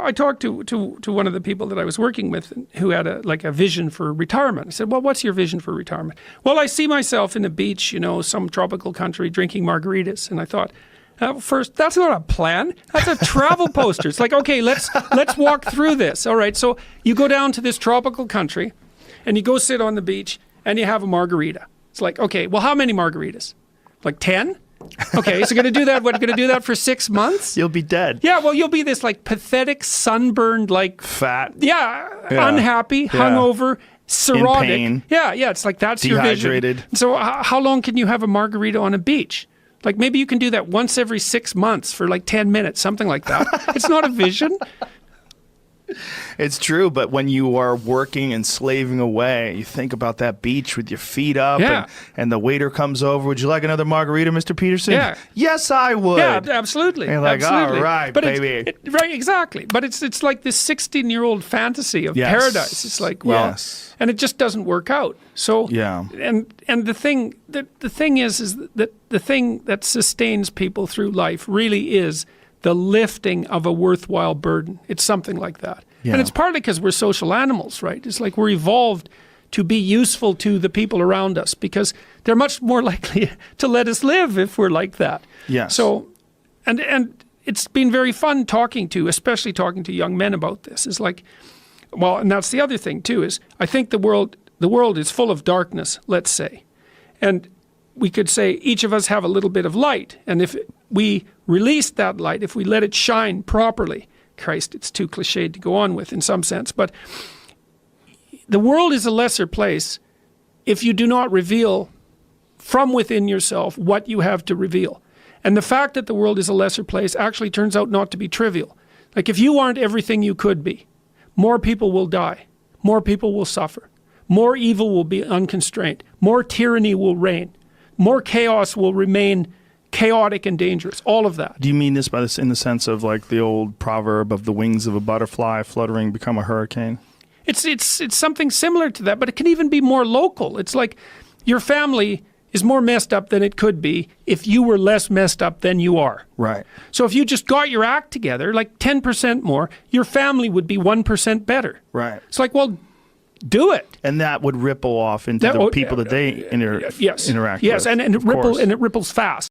I talked to one of the people that I was working with who had a vision for retirement. I said, well, what's your vision for retirement? Well, I see myself in the beach, some tropical country drinking margaritas. And I thought, first, that's not a plan. That's a travel poster. It's like, okay, let's walk through this. All right, so you go down to this tropical country and you go sit on the beach and you have a margarita. It's like, okay, well, how many margaritas? Like 10? Okay, so going to do that. What, going to do that for 6 months? You'll be dead. Yeah, well, you'll be this like pathetic, sunburned, like fat. Yeah, unhappy, hungover, cirrhotic. In pain. Yeah, it's like that's your vision. Dehydrated. So how long can you have a margarita on a beach? Like maybe you can do that once every 6 months for like 10 minutes, something like that. It's not a vision. It's true, but when you are working and slaving away, you think about that beach with your feet up, and the waiter comes over. Would you like another margarita, Mr. Peterson? Yeah. Yes, I would. Yeah, absolutely. And you're like, absolutely. all right, but baby. Right, exactly. But it's like this 16-year-old fantasy of paradise. It's like, well, and it just doesn't work out. So, and the thing is that the thing that sustains people through life really is the lifting of a worthwhile burden. It's something like that. Yeah. And it's partly because we're social animals, right? It's like we're evolved to be useful to the people around us because they're much more likely to let us live if we're like that. Yes. So, and it's been very fun especially talking to young men about this. It's like, well, and that's the other thing too, is I think the world is full of darkness, let's say. And we could say each of us have a little bit of light. And if we release that light, if we let it shine properly, Christ, it's too cliched to go on with in some sense, but the world is a lesser place if you do not reveal from within yourself what you have to reveal. And the fact that the world is a lesser place actually turns out not to be trivial. Like if you aren't everything you could be, more people will die, more people will suffer, more evil will be unconstrained, more tyranny will reign, more chaos will remain chaotic and dangerous, all of that. Do you mean this in the sense of like the old proverb of the wings of a butterfly fluttering become a hurricane? It's something similar to that, but it can even be more local. It's like your family is more messed up than it could be if you were less messed up than you are. Right. So if you just got your act together, like 10% more, your family would be 1% better. Right. It's like, well, do it. And that would ripple off into the people that they interact with. Yes, and it ripples fast.